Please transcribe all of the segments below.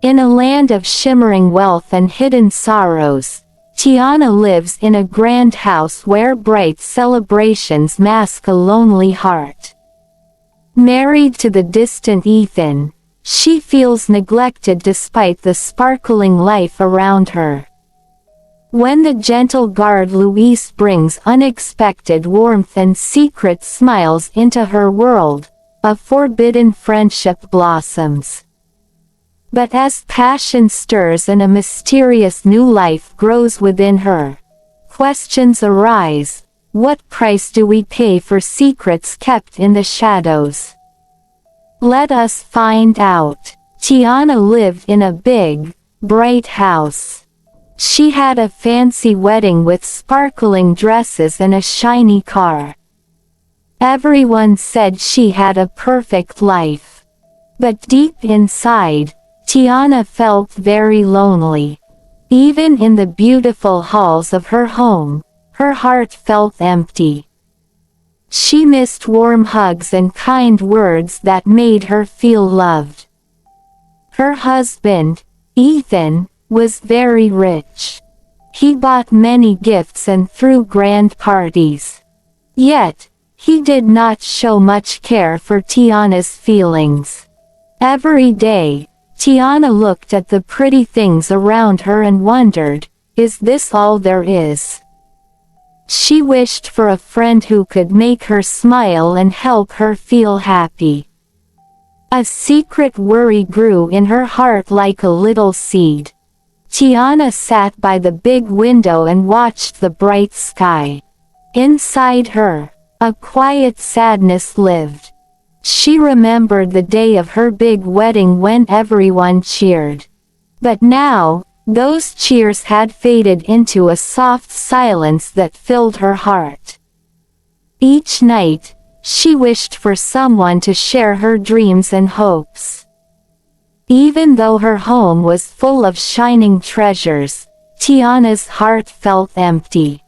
In a land of shimmering wealth and hidden sorrows, Tiana lives in a grand house where bright celebrations mask a lonely heart. Married to the distant Ethan, she feels neglected despite the sparkling life around her. When the gentle guard Luis brings unexpected warmth and secret smiles into her world, a forbidden friendship blossoms. But as passion stirs and a mysterious new life grows within her, questions arise. What price do we pay for secrets kept in the shadows? Let us find out. Tiana lived in a big, bright house. She had a fancy wedding with sparkling dresses and a shiny car. Everyone said she had a perfect life. But deep inside, Tiana felt very lonely. Even in the beautiful halls of her home, her heart felt empty. She missed warm hugs and kind words that made her feel loved. Her husband, Ethan, was very rich. He bought many gifts and threw grand parties. Yet, he did not show much care for Tiana's feelings. Every day, Tiana looked at the pretty things around her and wondered, is this all there is? She wished for a friend who could make her smile and help her feel happy. A secret worry grew in her heart like a little seed. Tiana sat by the big window and watched the bright sky. Inside her, a quiet sadness lived. She remembered the day of her big wedding when everyone cheered. But now, those cheers had faded into a soft silence that filled her heart. Each night, she wished for someone to share her dreams and hopes. Even though her home was full of shining treasures, Tiana's heart felt empty.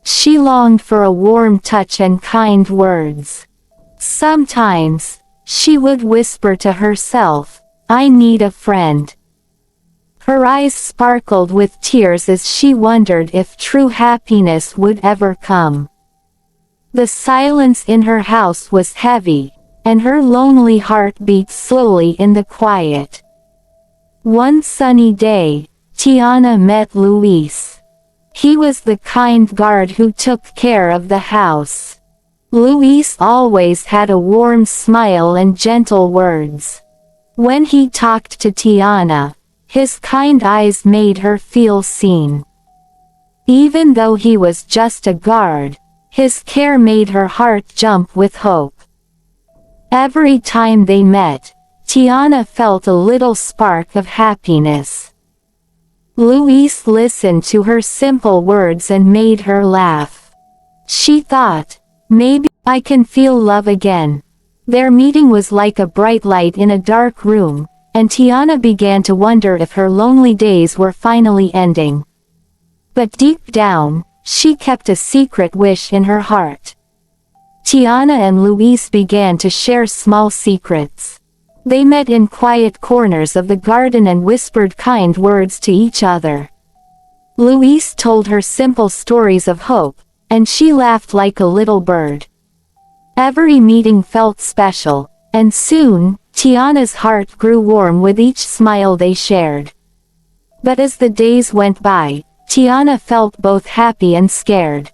She longed for a warm touch and kind words. Sometimes, she would whisper to herself, "I need a friend." Her eyes sparkled with tears as she wondered if true happiness would ever come. The silence in her house was heavy, and her lonely heart beat slowly in the quiet. One sunny day, Tiana met Luis. He was the kind guard who took care of the house. Luis always had a warm smile and gentle words. When he talked to Tiana, his kind eyes made her feel seen. Even though he was just a guard, his care made her heart jump with hope. Every time they met, Tiana felt a little spark of happiness. Luis listened to her simple words and made her laugh. She thought, maybe I can feel love again. Their meeting was like a bright light in a dark room, and Tiana began to wonder if her lonely days were finally ending. But deep down, she kept a secret wish in her heart. Tiana and Luis began to share small secrets. They met in quiet corners of the garden and whispered kind words to each other. Luis told her simple stories of hope, and she laughed like a little bird. Every meeting felt special, and soon, Tiana's heart grew warm with each smile they shared. But as the days went by, Tiana felt both happy and scared.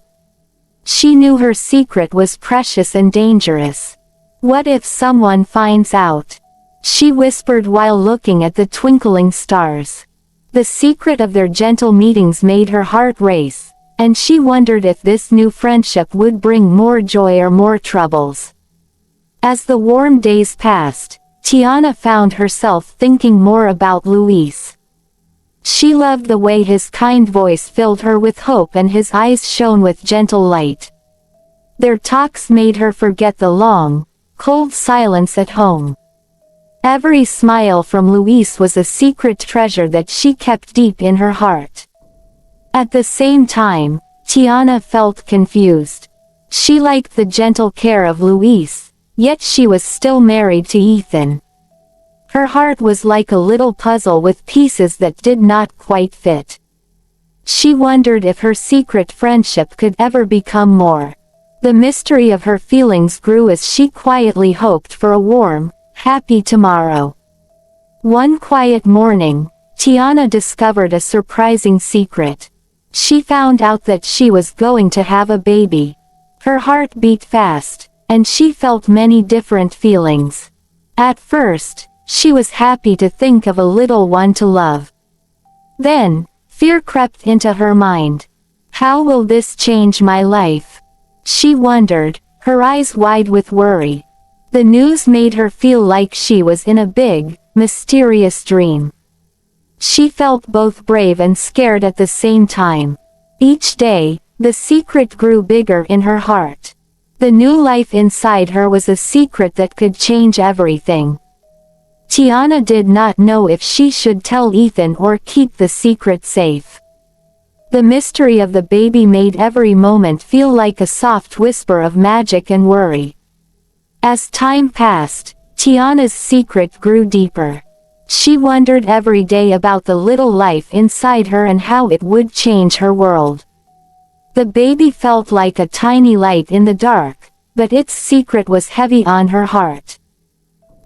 She knew her secret was precious and dangerous. What if someone finds out? She whispered while looking at the twinkling stars. The secret of their gentle meetings made her heart race, and she wondered if this new friendship would bring more joy or more troubles. As the warm days passed, Tiana found herself thinking more about Luis. She loved the way his kind voice filled her with hope and his eyes shone with gentle light. Their talks made her forget the long, cold silence at home. Every smile from Luis was a secret treasure that she kept deep in her heart. At the same time, Tiana felt confused. She liked the gentle care of Luis, yet she was still married to Ethan. Her heart was like a little puzzle with pieces that did not quite fit. She wondered if her secret friendship could ever become more. The mystery of her feelings grew as she quietly hoped for a warm, happy tomorrow. One quiet morning, Tiana discovered a surprising secret. She found out that she was going to have a baby. Her heart beat fast, and she felt many different feelings. At first, she was happy to think of a little one to love. Then, fear crept into her mind. How will this change my life? She wondered, her eyes wide with worry. The news made her feel like she was in a big, mysterious dream. She felt both brave and scared at the same time. Each day, the secret grew bigger in her heart. The new life inside her was a secret that could change everything. Tiana did not know if she should tell Ethan or keep the secret safe. The mystery of the baby made every moment feel like a soft whisper of magic and worry. As time passed, Tiana's secret grew deeper. She wondered every day about the little life inside her and how it would change her world. The baby felt like a tiny light in the dark, but its secret was heavy on her heart.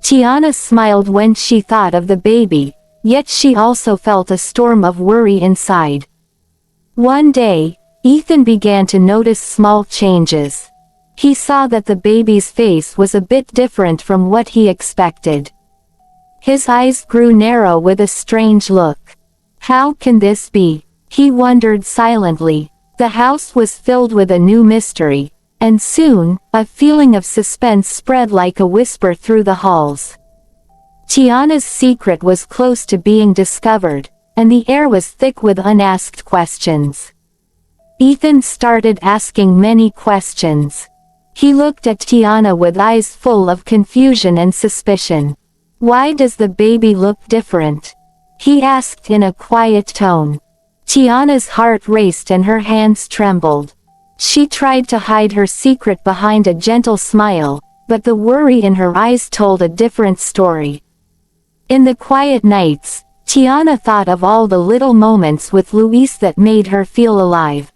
Tiana smiled when she thought of the baby, yet she also felt a storm of worry inside. One day, Ethan began to notice small changes. He saw that the baby's face was a bit different from what he expected. His eyes grew narrow with a strange look. How can this be? He wondered silently. The house was filled with a new mystery, and soon, a feeling of suspense spread like a whisper through the halls. Tiana's secret was close to being discovered, and the air was thick with unasked questions. Ethan started asking many questions. He looked at Tiana with eyes full of confusion and suspicion. Why does the baby look different? He asked in a quiet tone. Tiana's heart raced and her hands trembled. She tried to hide her secret behind a gentle smile, but the worry in her eyes told a different story. In the quiet nights, Tiana thought of all the little moments with Luis that made her feel alive.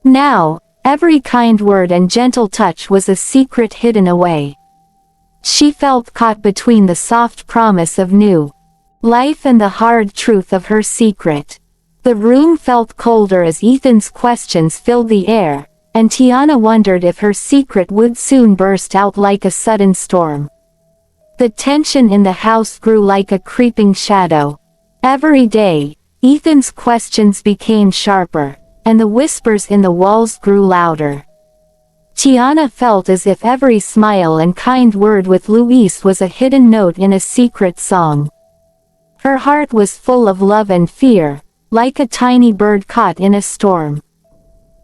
Now, every kind word and gentle touch was a secret hidden away. She felt caught between the soft promise of new life and the hard truth of her secret. The room felt colder as Ethan's questions filled the air, and Tiana wondered if her secret would soon burst out like a sudden storm. The tension in the house grew like a creeping shadow. Every day, Ethan's questions became sharper, and the whispers in the walls grew louder. Tiana felt as if every smile and kind word with Luis was a hidden note in a secret song. Her heart was full of love and fear, like a tiny bird caught in a storm.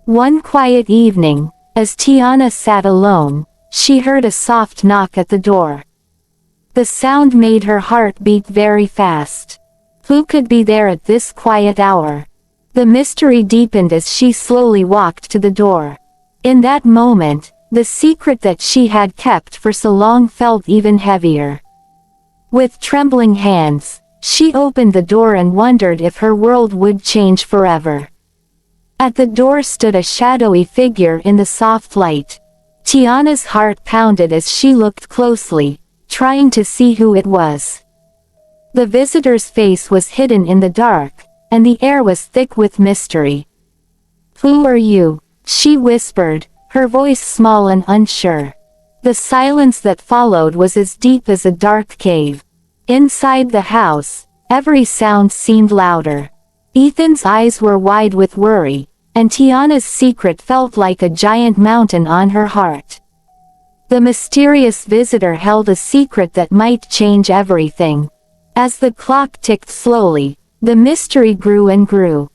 One quiet evening, as Tiana sat alone, she heard a soft knock at the door. The sound made her heart beat very fast. Who could be there at this quiet hour? The mystery deepened as she slowly walked to the door. In that moment, the secret that she had kept for so long felt even heavier. With trembling hands, she opened the door and wondered if her world would change forever. At the door stood a shadowy figure in the soft light. Tiana's heart pounded as she looked closely, trying to see who it was. The visitor's face was hidden in the dark, and the air was thick with mystery. "Who are you?" she whispered, her voice small and unsure. The silence that followed was as deep as a dark cave. Inside the house, every sound seemed louder. Ethan's eyes were wide with worry, and Tiana's secret felt like a giant mountain on her heart. The mysterious visitor held a secret that might change everything. As the clock ticked slowly, the mystery grew and grew.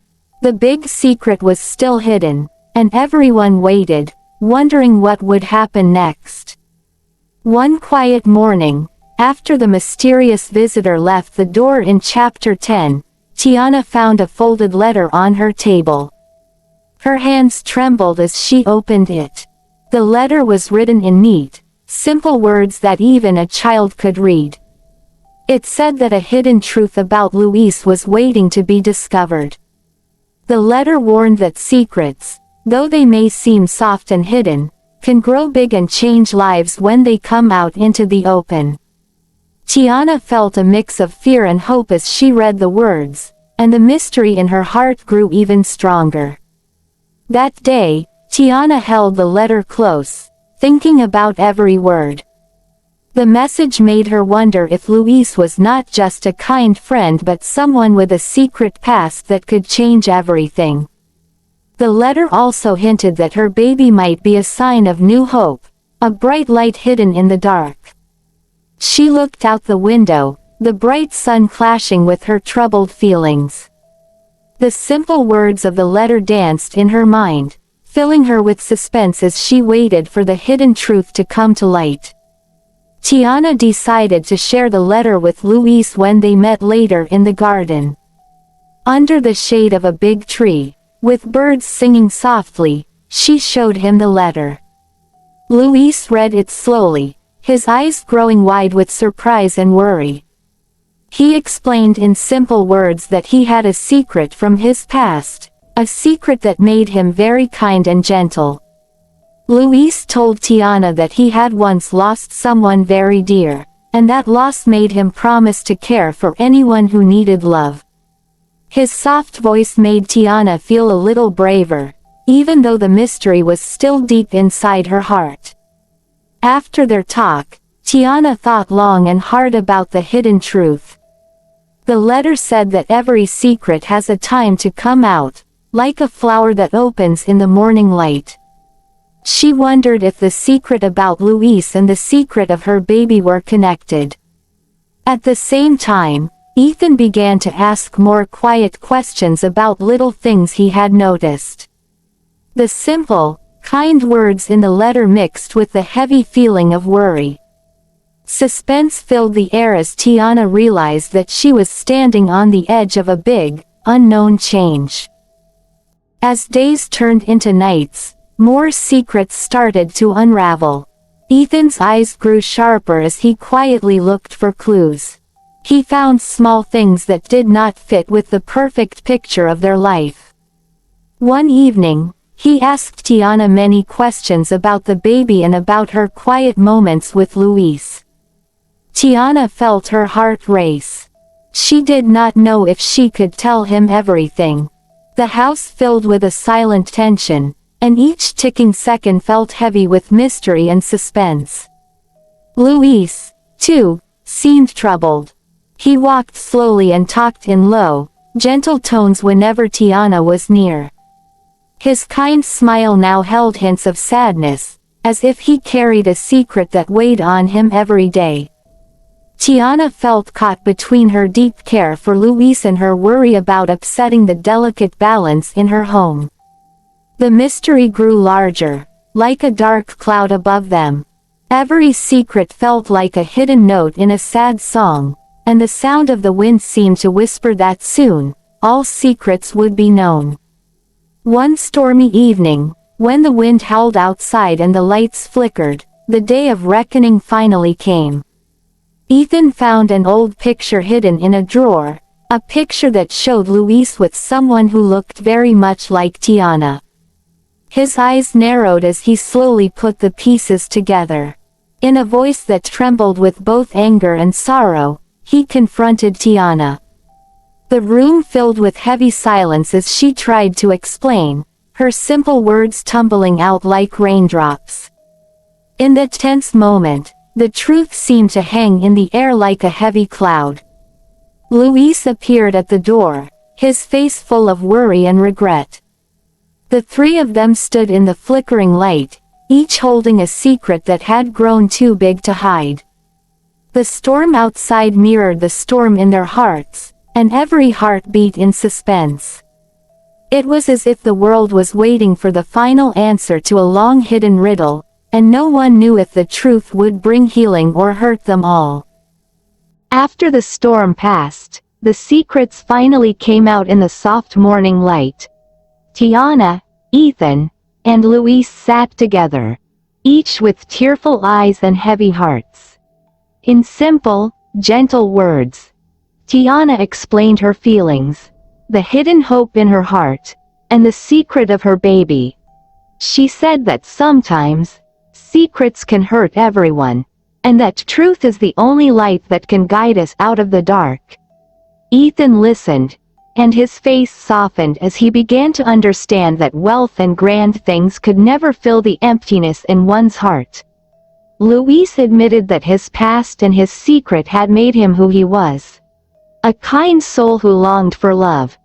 The big secret was still hidden, and everyone waited, wondering what would happen next. One quiet morning, after the mysterious visitor left the door in Chapter 10, Tiana found a folded letter on her table. Her hands trembled as she opened it. The letter was written in neat, simple words that even a child could read. It said that a hidden truth about Luis was waiting to be discovered. The letter warned that secrets, though they may seem soft and hidden, can grow big and change lives when they come out into the open. Tiana felt a mix of fear and hope as she read the words, and the mystery in her heart grew even stronger. That day, Tiana held the letter close, thinking about every word. The message made her wonder if Luis was not just a kind friend but someone with a secret past that could change everything. The letter also hinted that her baby might be a sign of new hope, a bright light hidden in the dark. She looked out the window, the bright sun clashing with her troubled feelings. The simple words of the letter danced in her mind, filling her with suspense as she waited for the hidden truth to come to light. Tiana decided to share the letter with Luis when they met later in the garden. Under the shade of a big tree, with birds singing softly, she showed him the letter. Luis read it slowly, his eyes growing wide with surprise and worry. He explained in simple words that he had a secret from his past, a secret that made him very kind and gentle. Luis told Tiana that he had once lost someone very dear, and that loss made him promise to care for anyone who needed love. His soft voice made Tiana feel a little braver, even though the mystery was still deep inside her heart. After their talk, Tiana thought long and hard about the hidden truth. The letter said that every secret has a time to come out, like a flower that opens in the morning light. She wondered if the secret about Luis and the secret of her baby were connected. At the same time, Ethan began to ask more quiet questions about little things he had noticed. The simple, kind words in the letter mixed with the heavy feeling of worry. Suspense filled the air as Tiana realized that she was standing on the edge of a big, unknown change. As days turned into nights, more secrets started to unravel. Ethan's eyes grew sharper as he quietly looked for clues. He found small things that did not fit with the perfect picture of their life. One evening, he asked Tiana many questions about the baby and about her quiet moments with Luis. Tiana felt her heart race. She did not know if she could tell him everything. The house filled with a silent tension, and each ticking second felt heavy with mystery and suspense. Luis, too, seemed troubled. He walked slowly and talked in low, gentle tones whenever Tiana was near. His kind smile now held hints of sadness, as if he carried a secret that weighed on him every day. Tiana felt caught between her deep care for Luis and her worry about upsetting the delicate balance in her home. The mystery grew larger, like a dark cloud above them. Every secret felt like a hidden note in a sad song, and the sound of the wind seemed to whisper that soon, all secrets would be known. One stormy evening, when the wind howled outside and the lights flickered, the day of reckoning finally came. Ethan found an old picture hidden in a drawer, a picture that showed Luis with someone who looked very much like Tiana. His eyes narrowed as he slowly put the pieces together. In a voice that trembled with both anger and sorrow, he confronted Tiana. The room filled with heavy silence as she tried to explain, her simple words tumbling out like raindrops. In that tense moment, the truth seemed to hang in the air like a heavy cloud. Luis appeared at the door, his face full of worry and regret. The three of them stood in the flickering light, each holding a secret that had grown too big to hide. The storm outside mirrored the storm in their hearts, and every heart beat in suspense. It was as if the world was waiting for the final answer to a long-hidden riddle, and no one knew if the truth would bring healing or hurt them all. After the storm passed, the secrets finally came out in the soft morning light. Tiana, Ethan, and Luis sat together, each with tearful eyes and heavy hearts. In simple, gentle words. Tiana explained her feelings, the hidden hope in her heart, and the secret of her baby. She said that sometimes, secrets can hurt everyone, and that truth is the only light that can guide us out of the dark. Ethan listened, and his face softened as he began to understand that wealth and grand things could never fill the emptiness in one's heart. Luis admitted that his past and his secret had made him who he was. A kind soul who longed for love.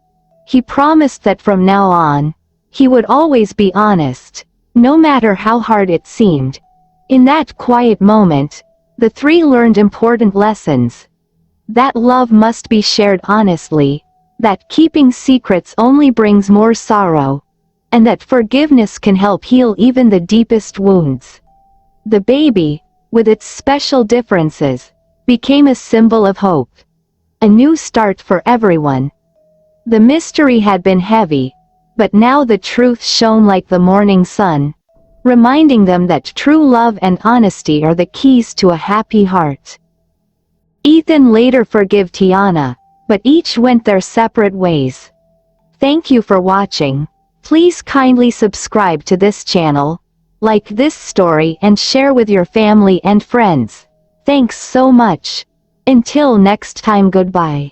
He promised that from now on, he would always be honest, no matter how hard it seemed. In that quiet moment, the three learned important lessons. That love must be shared honestly, that keeping secrets only brings more sorrow, and that forgiveness can help heal even the deepest wounds. The baby, with its special differences, became a symbol of hope. A new start for everyone. The mystery had been heavy, but now the truth shone like the morning sun, reminding them that true love and honesty are the keys to a happy heart. Ethan later forgave Tiana, but each went their separate ways. Thank you for watching. Please kindly subscribe to this channel, like this story and share with your family and friends. Thanks so much. Until next time, goodbye.